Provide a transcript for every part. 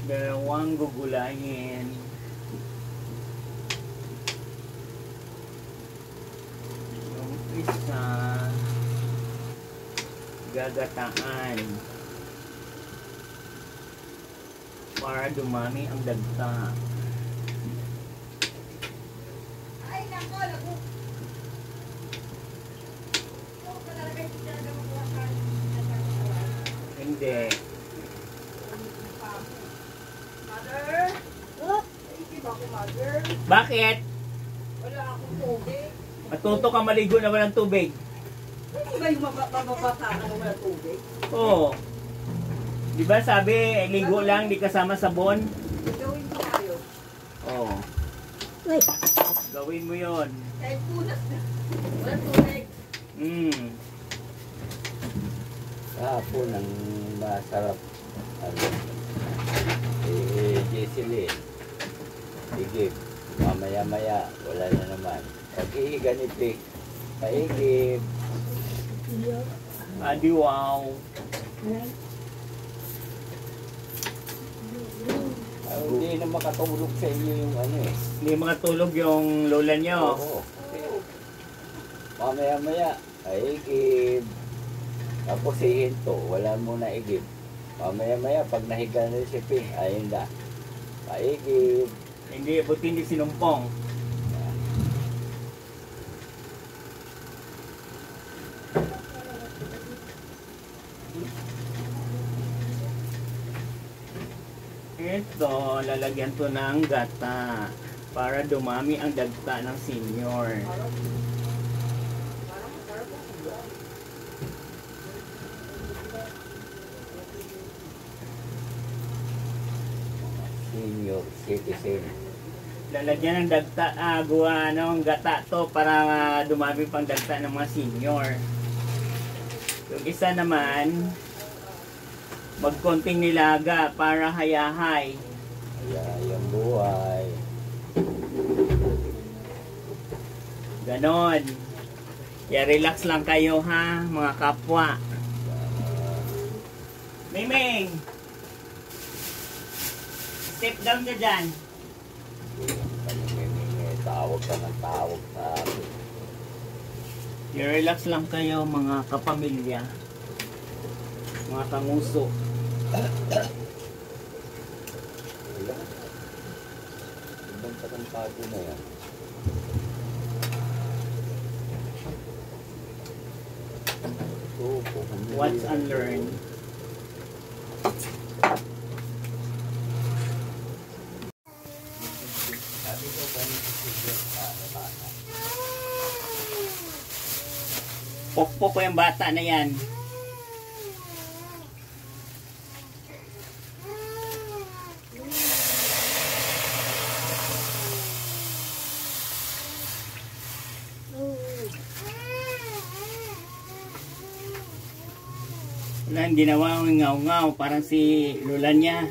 Dalawang gugulayin. Yung isa gagataan para dumami ang dagta. Ay, nako, nako. Hindi. Mother? What? Hindi ba ako mother? Bakit? Wala akong tubig. Matuto ka maligo na walang tubig. Hindi ba yung mababata ka na wala tubig? Oo. Di ba sabi, ligo lang, di kasama sabon? Gawin ko tayo. Oo. Wait. Gawin mo yon. Kahit punas na. Wala tubig. Kahapon ang masarap. Ano? Jesseline. Igib. Mamaya-maya, wala na naman. Pag-iiga ni Pig. Paigib. Adi wow. Hindi na makatulog sa inyo yung ano eh. Hindi makatulog yung lola nyo. Oo. Mamaya-maya, paigib. Tapos si Hinto, wala muna igib. Mamaya-maya, pag nahiga na si Pig, ayun na. Paigib. Hindi, buti hindi sinumpong. Ito, lalagyan to ng gata para dumami ang dagta ng senior. Senior citizen. Lalagyan ng dagta, gawa ng gata to para dumami pang dagta ng mga senior. Yung isa naman, magkonting nilaga para hayahay. Hayahayang buhay. Ganon. Kaya relax lang kayo ha, mga kapwa. Miming! Step down ka dyan. Tawag ka ng tawag sa akin. I-relax lang kayo mga kapamilya, mga kanguso. Ibang pagkampago na yan. What's unlearned? Pokpok ko yung bata na yan. Wala, ang ginawa ko yung ngaw-ngaw, parang si lola niya.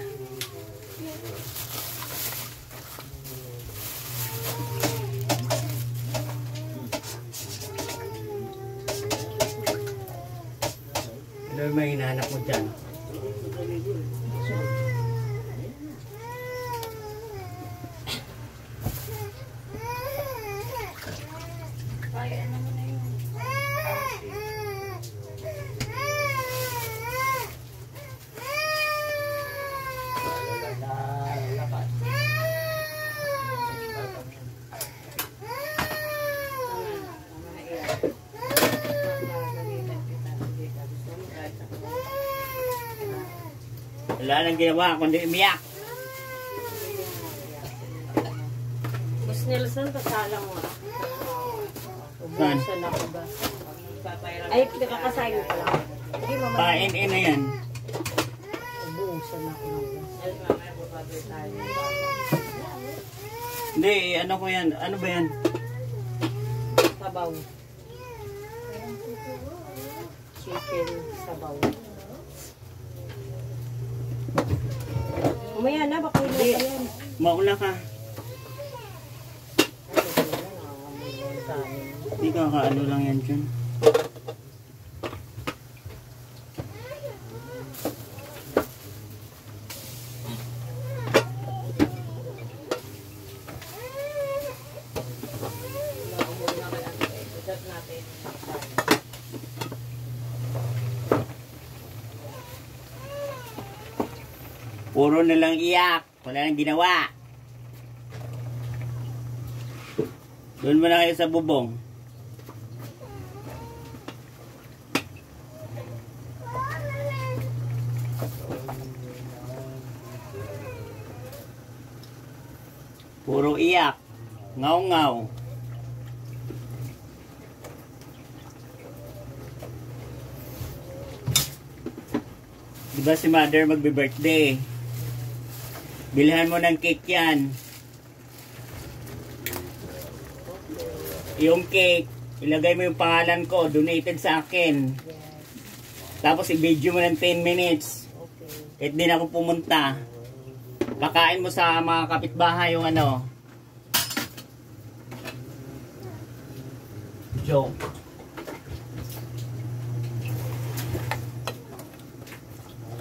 Ano yung may hinahanap mo dyan? Wala nang ginawa, kundi umiyak. Mas Nelson, pasalang mo ah. Saan? Ubusan ako ba? Ay, nakakasayo pa lang. Hindi, mama. Pain-in na yan. Ubusan ako. Hindi, ano ko yan? Ano ba yan? Sabaw. Chicken sabaw. Umaya na, baka ilo pa yan. Maula ka. Hindi ka kaano lang yan dyan. Puro na lang iyak. Wala nang ginawa. Doon mo na kayo sa bubong. Puro iyak. Ngaw-ngaw. Diba si mother magbe-birthday? Bilhan mo ng cake yan. Yung cake, ilagay mo yung pangalan ko, donated sa akin. Tapos i-video mo ng 10 minutes. Kahit di na ako pumunta. Kakain mo sa mga kapitbahay yung ano. Joke.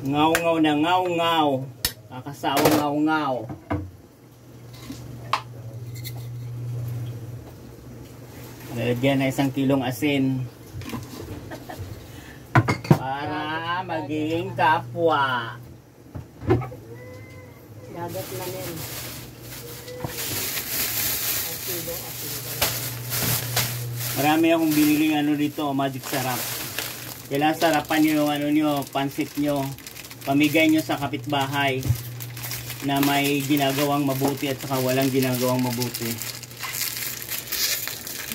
Ngaw-ngaw na ngaw-ngaw. Kakasawa ngaw-ngaw. Lalagyan na 1 kilong asin. Para maging kapwa. Dagat na yan. Asilo. Marami akong biniling ano dito, magic sarap. Kailangan sarapan nyo yung ano nyo, pansit nyo. Pamigay nyo sa kapitbahay na may ginagawang mabuti at saka walang ginagawang mabuti.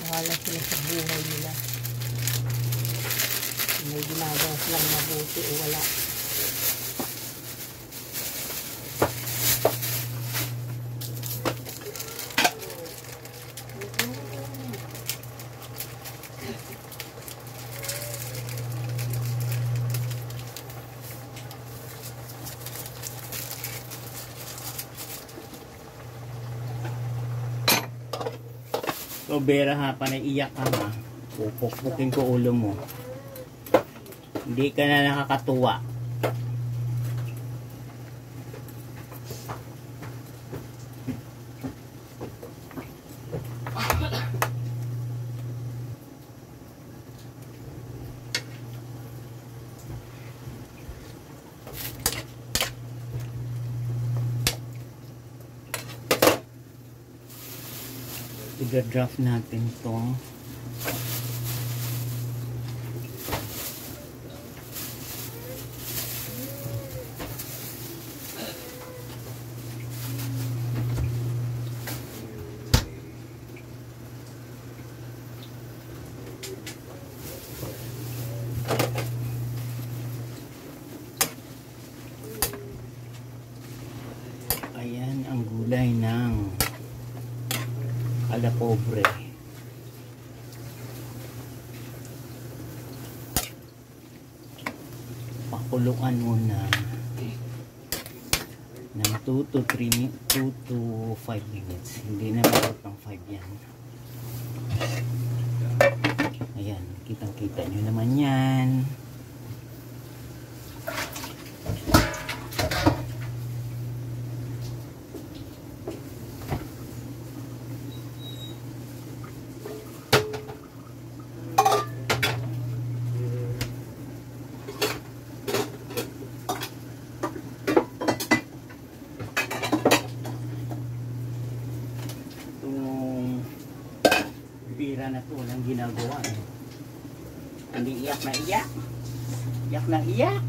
Bahala sila sa buhay nila. May ginagawa silang mabuti o wala. So, Bera ha, panaiyak ka ha. Pupukpukin ko ulo mo. Hindi ka na nakakatuwa. I-draft natin to. Ayan ang gulay ng ala pobre. Pakuluan muna ng 2 to 5 minutes. Hindi na mabot ng 5 yan. Ayan, kitang-kita nyo naman yan. Bira na to, walang ginagawa eh. Hindi iyak na iyak. Iyak na iyak.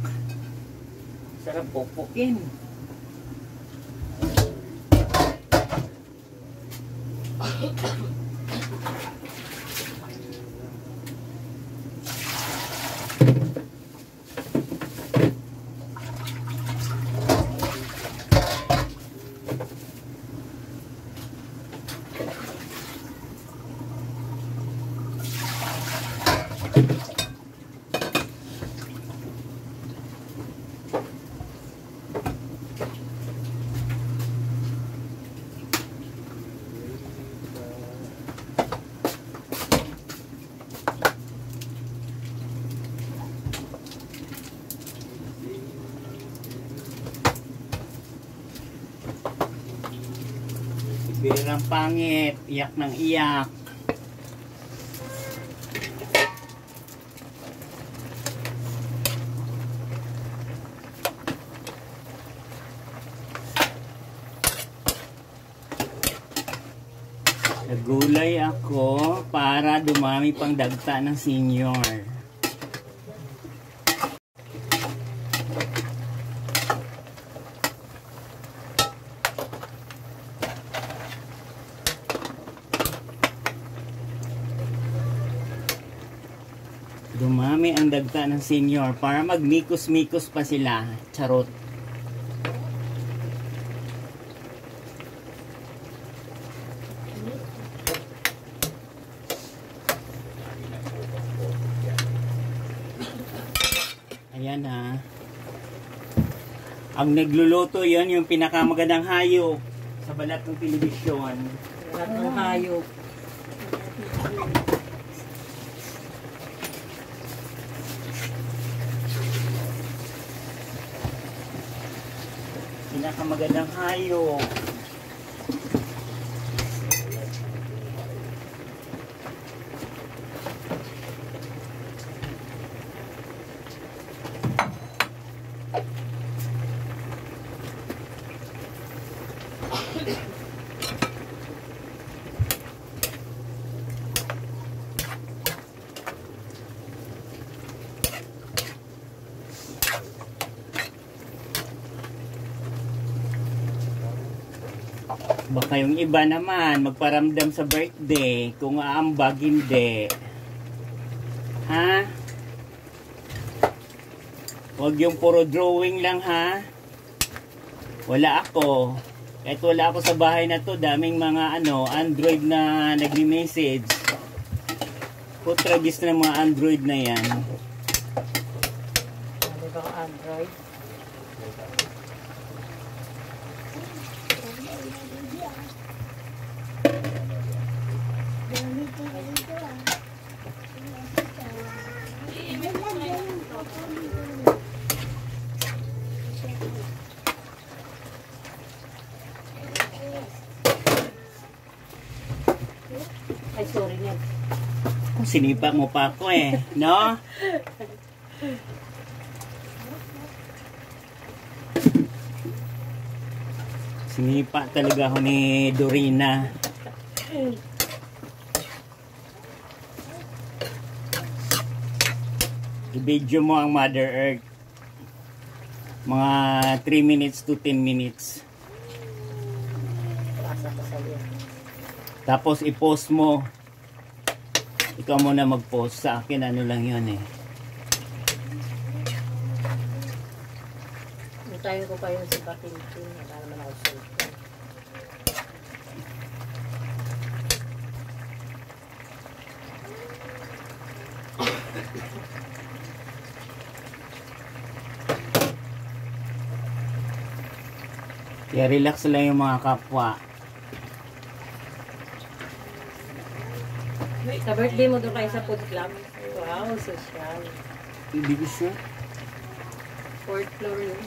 Sarap pupukin. Birang pangit, iyak ng iyak. Nagulay ako para dumami pang dagta ng senior. Dumami ang dagta ng senior para magmikos-mikos pa sila. Charot. Ayan ha. Ang nagluluto yon yung pinakamagandang hayop sa balat ng telebisyon. Lahat ng hayop. Pinakamagandang hayop. Baka yung iba naman magparamdam sa birthday kung aambag hindi. Ha? Huwag yung puro drawing lang ha. Wala ako. Kahit wala ako sa bahay na to, daming mga Android na nagme-message. Putragis na mga Android na yan. Ano ba ang Android? Ay, sorry na. Sinipa mo pa ako eh, no? Sinipa talaga ako ni Dorina. I-video mo ang Mother Earth. Mga 3 minutes to 10 minutes. Pasa ka sa iyo. Tapos i-post mo. Ikaw muna mag-post. Sa akin ano lang yun eh. Hintayin ko kayo sa Batintin. Wala naman ako cellphone. Kaya relax lang yung mga kapwa. Sa birthday mo doon kayo sa food club. Wow, social. Hindi ko sure. 4th floor yun.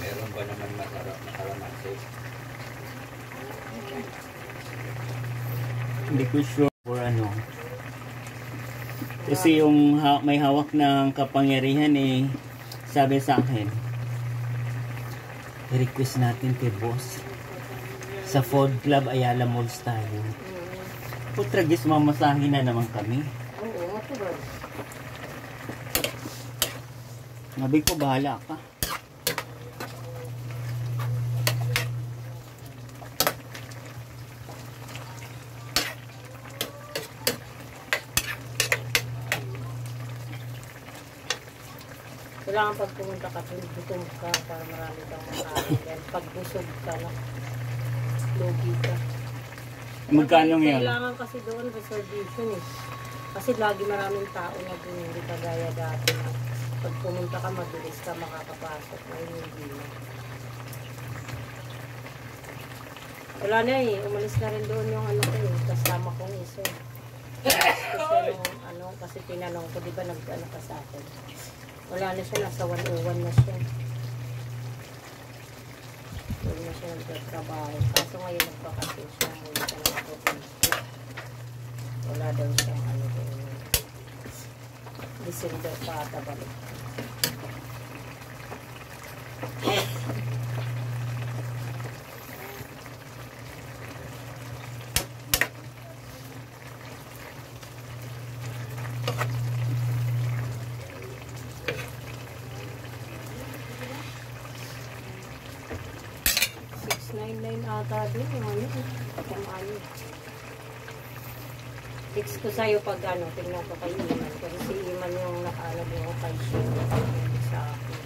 Meron ba naman masarap na kalamansi? Hindi ko sure or ano. Kasi yung may hawak ng kapangyarihan eh, sabi sa akin, i-request natin kay boss. Sa Food Club Ayala Malls tayo. Putragis, mamasahin na naman kami. Oo, matuloy. Nabi ko, bahala ka. Kailangan pag pumunta ka, gutom ka para marami kang makain. Pag busog ka na, logi ka. Magkano yun? Kailangan kasi doon reservation eh. Kasi lagi maraming tao na doon, hindi ka gaya dati na pag pumunta ka, mabilis ka makakapasok. Ngayon hindi na. Wala na eh, umalis na rin doon yung ano ko eh, kasama kong isa. Kasi nung kasi tinanong ko, di ba nag-ano ka sa akin? Wala na siya, nasa 101 na siya. Wala na siya nagtatrabaho. Kaso ngayon nagpakasya siya, muli ka na ako. Wala daw siyang ano doon. December pa ata balik. ata doon, yung ano, yung ano. Text ko sa'yo pag ano, tingnan ko kay Iman. Kasi si Iman yung nakaalag yung kay Sheila sa akin.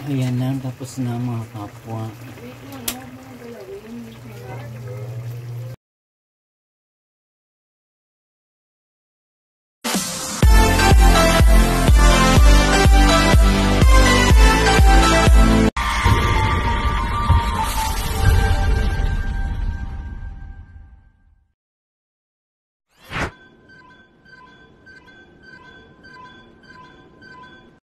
Ayan na, tapos na mga kapwa. Wait lang,